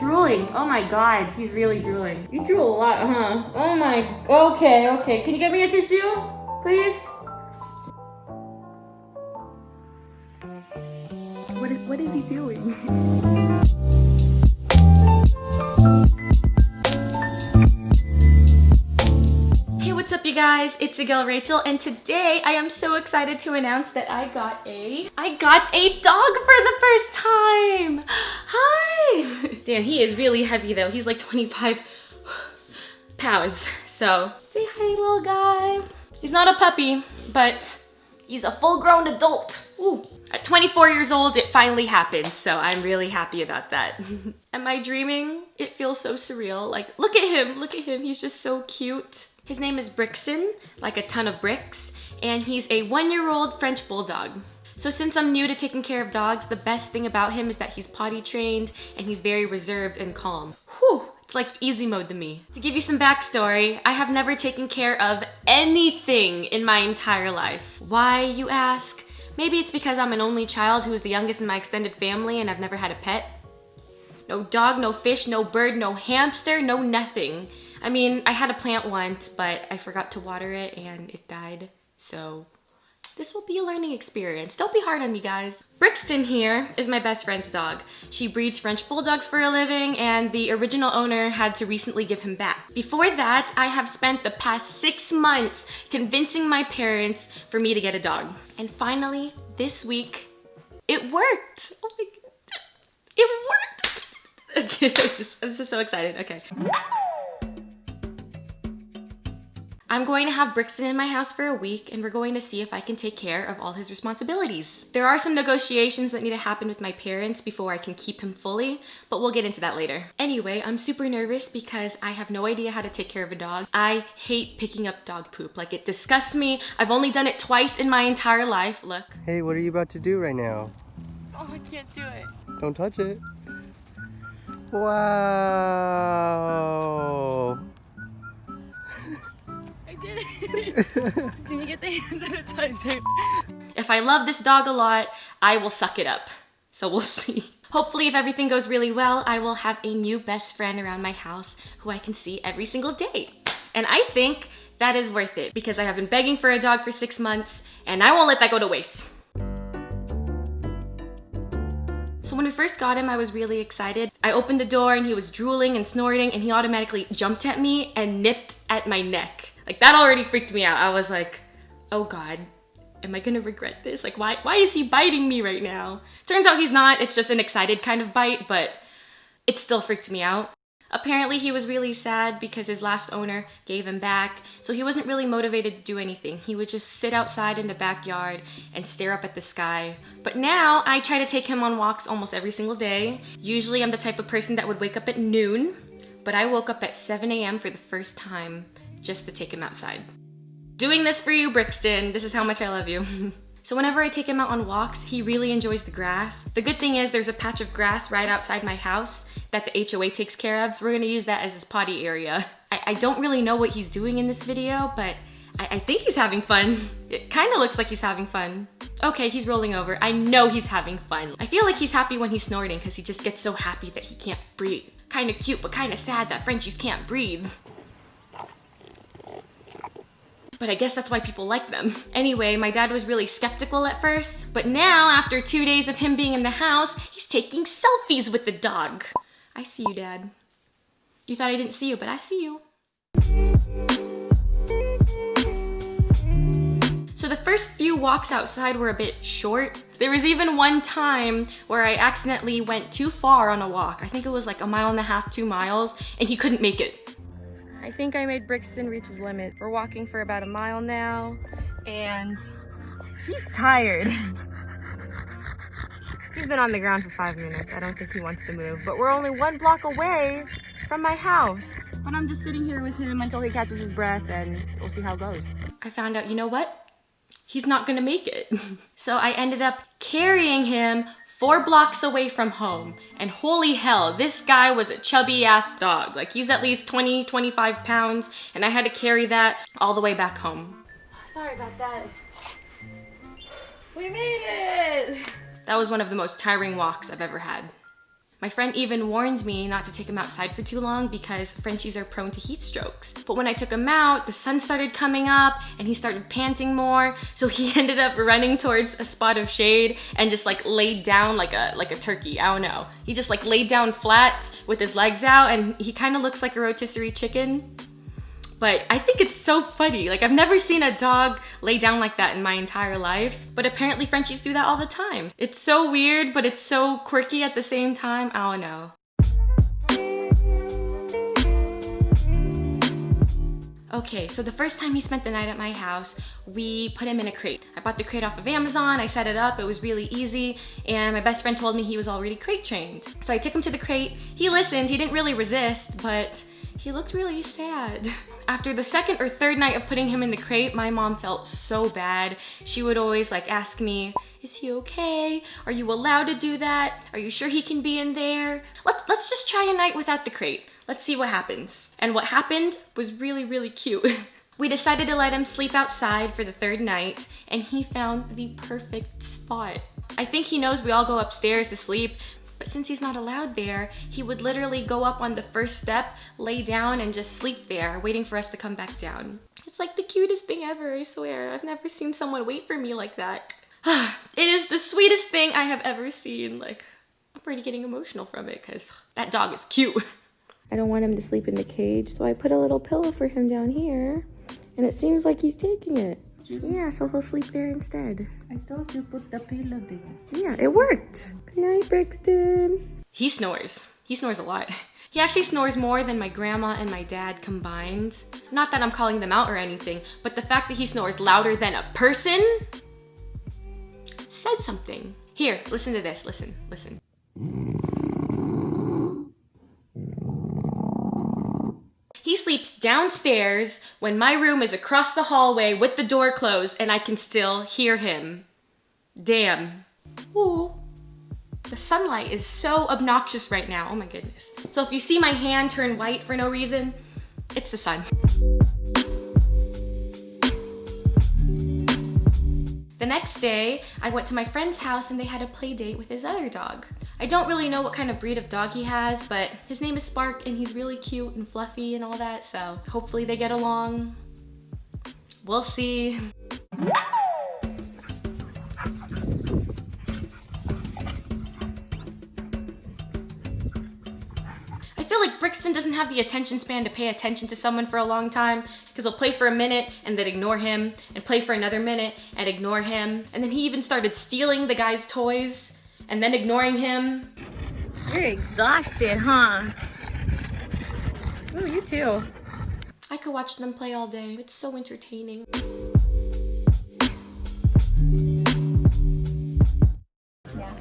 drooling. Oh my God, he's really drooling. You drool a lot, huh? Oh my, okay. Can you get me a tissue, please? What is he doing? Hey, what's up you guys? It's your girl Rachel, and today I am so excited to announce that I got a dog for the first time. Hi! Damn, he is really heavy though. He's like 25 pounds. So, say hi little guy. He's not a puppy, but he's a full-grown adult. Ooh. At 24 years old, it finally happened, so I'm really happy about that. Am I dreaming? It feels so surreal. Like, look at him, he's just so cute. His name is Brixton, like a ton of bricks, and he's a 1-year-old French bulldog. So since I'm new to taking care of dogs, the best thing about him is that he's potty trained and he's very reserved and calm. Whew, it's like easy mode to me. To give you some backstory, I have never taken care of anything in my entire life. Why, you ask? Maybe it's because I'm an only child who is the youngest in my extended family and I've never had a pet. No dog, no fish, no bird, no hamster, no nothing. I mean, I had a plant once, but I forgot to water it and it died. So this will be a learning experience. Don't be hard on me, guys. Brixton here is my best friend's dog. She breeds French bulldogs for a living, and the original owner had to recently give him back. Before that, I have spent the past 6 months convincing my parents for me to get a dog. And finally, this week, it worked. Oh my God. It worked. Okay, I'm just so excited. Okay. I'm going to have Brixton in my house for a week, and we're going to see if I can take care of all his responsibilities. There are some negotiations that need to happen with my parents before I can keep him fully, but we'll get into that later. Anyway, I'm super nervous because I have no idea how to take care of a dog. I hate picking up dog poop. Like, it disgusts me. I've only done it twice in my entire life. Look. Hey, what are you about to do right now? Oh, I can't do it. Don't touch it. Wow. Can you get the hand sanitizer? If I love this dog a lot, I will suck it up. So we'll see. Hopefully, if everything goes really well, I will have a new best friend around my house who I can see every single day. And I think that is worth it because I have been begging for a dog for 6 months and I won't let that go to waste. So when we first got him, I was really excited. I opened the door and he was drooling and snorting and he automatically jumped at me and nipped at my neck. Like, that already freaked me out. I was like, oh God, am I gonna regret this? Like, why is he biting me right now? Turns out he's not. It's just an excited kind of bite, but it still freaked me out. Apparently he was really sad because his last owner gave him back, so he wasn't really motivated to do anything. He would just sit outside in the backyard and stare up at the sky. But now I try to take him on walks almost every single day. Usually I'm the type of person that would wake up at noon, but I woke up at 7 a.m. for the first time just to take him outside. Doing this for you, Brixton. This is how much I love you. So whenever I take him out on walks, he really enjoys the grass. The good thing is there's a patch of grass right outside my house that the HOA takes care of, so we're gonna use that as his potty area. I don't really know what he's doing in this video, but I think he's having fun. It kinda looks like he's having fun. Okay, he's rolling over. I know he's having fun. I feel like he's happy when he's snorting because he just gets so happy that he can't breathe. Kinda cute, but kinda sad that Frenchies can't breathe. But I guess that's why people like them. Anyway, my dad was really skeptical at first, but now, after 2 days of him being in the house, he's taking selfies with the dog. I see you, Dad. You thought I didn't see you, but I see you. So the first few walks outside were a bit short. There was even one time where I accidentally went too far on a walk. I think it was like 1.5 miles, 2 miles, and he couldn't make it. I think I made Brixton reach his limit. We're walking for about 1 mile now, and he's tired. He's been on the ground for 5 minutes. I don't think he wants to move, but we're only 1 block away from my house. But I'm just sitting here with him until he catches his breath, and we'll see how it goes. I found out, you know what? He's not gonna make it. So I ended up carrying him 4 blocks away from home. And holy hell, this guy was a chubby ass dog. Like, he's at least 20, 25 pounds, and I had to carry that all the way back home. Sorry about that. We made it! That was one of the most tiring walks I've ever had. My friend even warned me not to take him outside for too long because Frenchies are prone to heat strokes. But when I took him out, the sun started coming up and he started panting more. So he ended up running towards a spot of shade and just like laid down like a turkey. I don't know. He just like laid down flat with his legs out, and he kind of looks like a rotisserie chicken. But I think it's so funny. Like, I've never seen a dog lay down like that in my entire life. But apparently Frenchies do that all the time. It's so weird, but it's so quirky at the same time. I don't know. Okay, so the first time he spent the night at my house, we put him in a crate. I bought the crate off of Amazon, I set it up, it was really easy, and my best friend told me he was already crate trained. So I took him to the crate, he listened, he didn't really resist, but he looked really sad. After the second or third night of putting him in the crate, my mom felt so bad. She would always like ask me, is he okay? Are you allowed to do that? Are you sure he can be in there? Let's just try a night without the crate. Let's see what happens. And what happened was really, really cute. We decided to let him sleep outside for the third night, and he found the perfect spot. I think he knows we all go upstairs to sleep, but since he's not allowed there, he would literally go up on the first step, lay down, and just sleep there, waiting for us to come back down. It's like the cutest thing ever, I swear. I've never seen someone wait for me like that. It is the sweetest thing I have ever seen. Like, I'm already getting emotional from it because that dog is cute. I don't want him to sleep in the cage, so I put a little pillow for him down here, and it seems like he's taking it. Yeah, so he'll sleep there instead. I told you put the pillow there. Yeah, it worked. Good night, Brixton. He snores. He snores a lot. He actually snores more than my grandma and my dad combined. Not that I'm calling them out or anything, but the fact that he snores louder than a person says something. Here, listen to this. Listen, listen. He sleeps downstairs when my room is across the hallway with the door closed and I can still hear him. Damn. Ooh. The sunlight is so obnoxious right now. Oh my goodness. So if you see my hand turn white for no reason, it's the sun. The next day, I went to my friend's house and they had a play date with his other dog. I don't really know what kind of breed of dog he has, but his name is Spark and he's really cute and fluffy and all that, so hopefully they get along. We'll see. I feel like Brixton doesn't have the attention span to pay attention to someone for a long time, because he'll play for a minute and then ignore him, and play for another minute and ignore him, and then he even started stealing the guy's toys and then ignoring him. You're exhausted, huh? Oh, you too. I could watch them play all day. It's so entertaining. Yeah.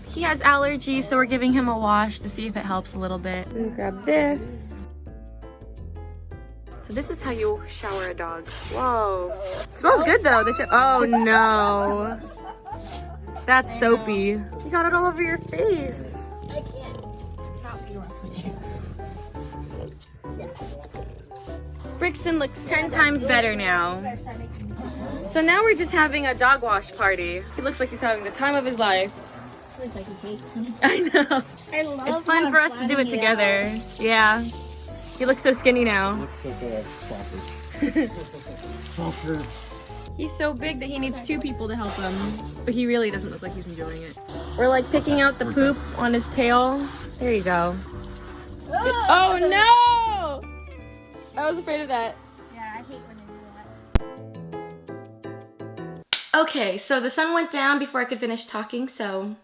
He has allergies, so we're giving him a wash to see if it helps a little bit. And grab this. So this is how you shower a dog. Whoa. It smells good though. Oh no. That's soapy. You got it all over your face. I can't. Not be rough with you. Brixton looks 10 times better now. So now we're just having a dog wash party. He looks like he's having the time of his life. Looks like he hates me. I know. I love It's fun for us to do it together. Yeah. He looks so skinny now. Looks like a soccer. He's so big that he needs 2 people to help him. But he really doesn't look like he's enjoying it. We're like picking out the poop on his tail. There you go. Oh no! I was afraid of that. Yeah, I hate when they do that. Okay, so the sun went down before I could finish talking, so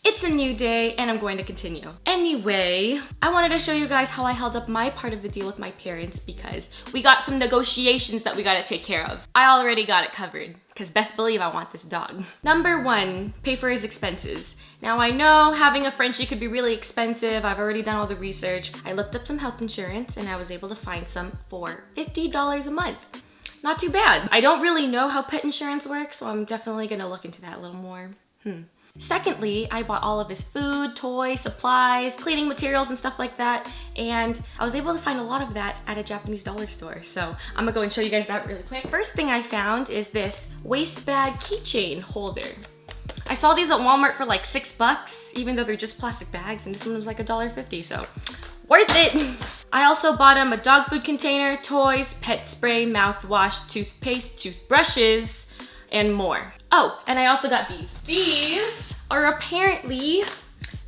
it's a new day and I'm going to continue. Anyway, I wanted to show you guys how I held up my part of the deal with my parents because we got some negotiations that we gotta take care of. I already got it covered because best believe I want this dog. Number 1, pay for his expenses. Now I know having a Frenchie could be really expensive. I've already done all the research. I looked up some health insurance and I was able to find some for $50 a month. Not too bad. I don't really know how pet insurance works, so I'm definitely gonna look into that a little more. Secondly, I bought all of his food, toys, supplies, cleaning materials and stuff like that, and I was able to find a lot of that at a Japanese dollar store, so I'm gonna go and show you guys that really quick. First thing I found is this waist bag keychain holder. I saw these at Walmart for like $6, even though they're just plastic bags, and this one was like $1.50, so worth it. I also bought him a dog food container, toys, pet spray, mouthwash, toothpaste, toothbrushes, and more. Oh, and I also got these. These are apparently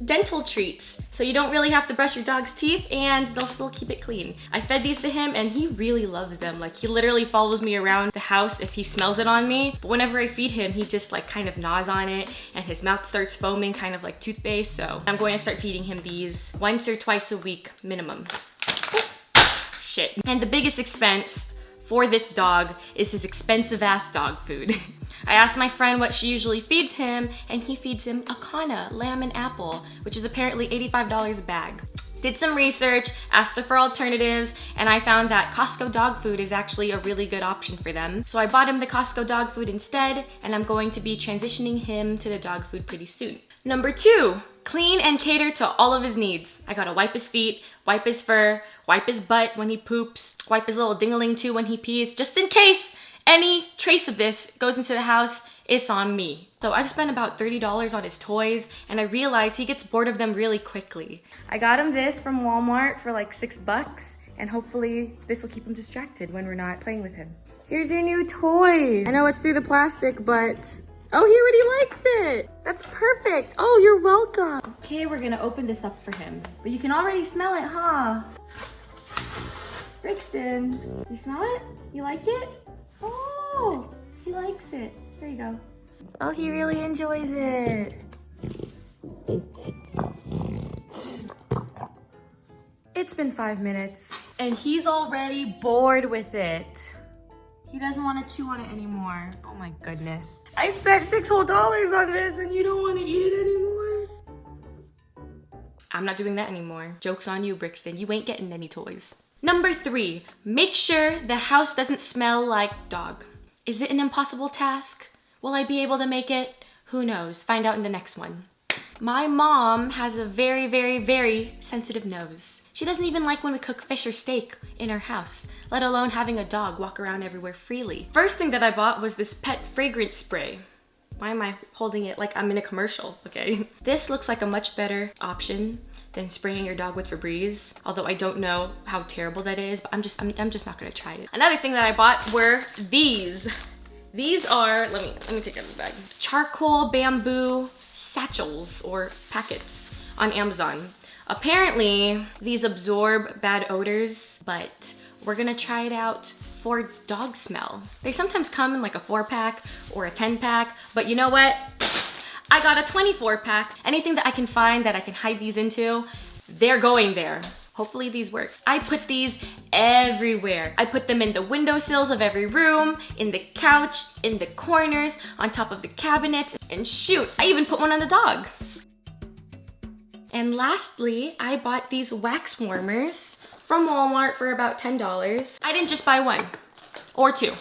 dental treats, so you don't really have to brush your dog's teeth and they'll still keep it clean. I fed these to him and he really loves them. Like, he literally follows me around the house if he smells it on me, but whenever I feed him, he just like kind of gnaws on it and his mouth starts foaming, kind of like toothpaste. So I'm going to start feeding him these once or twice a week minimum. Shit. And the biggest expense for this dog is his expensive ass dog food. I asked my friend what she usually feeds him, and he feeds him a Kana lamb and apple, which is apparently $85 a bag. Did some research, asked her for alternatives, and I found that Costco dog food is actually a really good option for them. So I bought him the Costco dog food instead, and I'm going to be transitioning him to the dog food pretty soon. Number 2, clean and cater to all of his needs. I gotta wipe his feet, wipe his fur, wipe his butt when he poops, wipe his little ding-a-ling too when he pees, just in case any trace of this goes into the house, it's on me. So I've spent about $30 on his toys, and I realize he gets bored of them really quickly. I got him this from Walmart for like $6, and hopefully this will keep him distracted when we're not playing with him. Here's your new toy. I know it's through the plastic, but oh, he already likes it. That's perfect. Oh, you're welcome. Okay, we're gonna open this up for him. But you can already smell it, huh? Brixton, you smell it? You like it? Oh, he likes it. There you go. Oh, he really enjoys it. It's been 5 minutes and he's already bored with it. He doesn't want to chew on it anymore. Oh my goodness. I spent $6 whole on this and you don't want to eat it anymore? I'm not doing that anymore. Joke's on you, Brixton. You ain't getting any toys. Number 3, make sure the house doesn't smell like dog. Is it an impossible task? Will I be able to make it? Who knows? Find out in the next one. My mom has a very, very, very sensitive nose. She doesn't even like when we cook fish or steak in her house, let alone having a dog walk around everywhere freely. First thing that I bought was this pet fragrance spray. Why am I holding it like I'm in a commercial, okay? This looks like a much better option than spraying your dog with Febreze, although I don't know how terrible that is, but I'm just not gonna try it. Another thing that I bought were these. These are, let me take out the bag. Charcoal bamboo satchels or packets on Amazon. Apparently, these absorb bad odors, but we're gonna try it out for dog smell. They sometimes come in like a 4-pack or a 10-pack, but you know what? I got a 24-pack. Anything that I can find that I can hide these into, they're going there. Hopefully these work. I put these everywhere. I put them in the windowsills of every room, in the couch, in the corners, on top of the cabinets, and shoot, I even put one on the dog. And lastly, I bought these wax warmers from Walmart for about $10. I didn't just buy one or 2.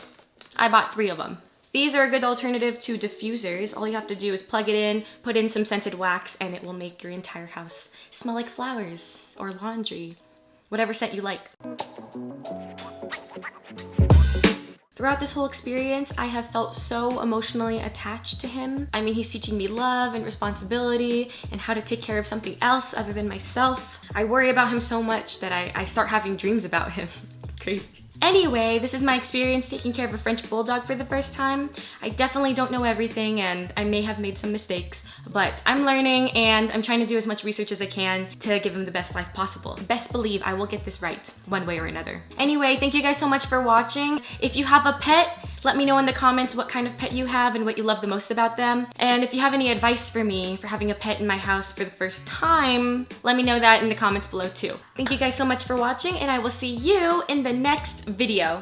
I bought 3 of them. These are a good alternative to diffusers. All you have to do is plug it in, put in some scented wax, and it will make your entire house smell like flowers or laundry, whatever scent you like. Throughout this whole experience, I have felt so emotionally attached to him. I mean, he's teaching me love and responsibility and how to take care of something else other than myself. I worry about him so much that I start having dreams about him. It's crazy. Anyway, this is my experience taking care of a French bulldog for the first time. I definitely don't know everything and I may have made some mistakes, but I'm learning and I'm trying to do as much research as I can to give him the best life possible. Best believe I will get this right one way or another. Anyway, thank you guys so much for watching. If you have a pet, let me know in the comments what kind of pet you have and what you love the most about them. And if you have any advice for me for having a pet in my house for the first time, let me know that in the comments below too. Thank you guys so much for watching and I will see you in the next video.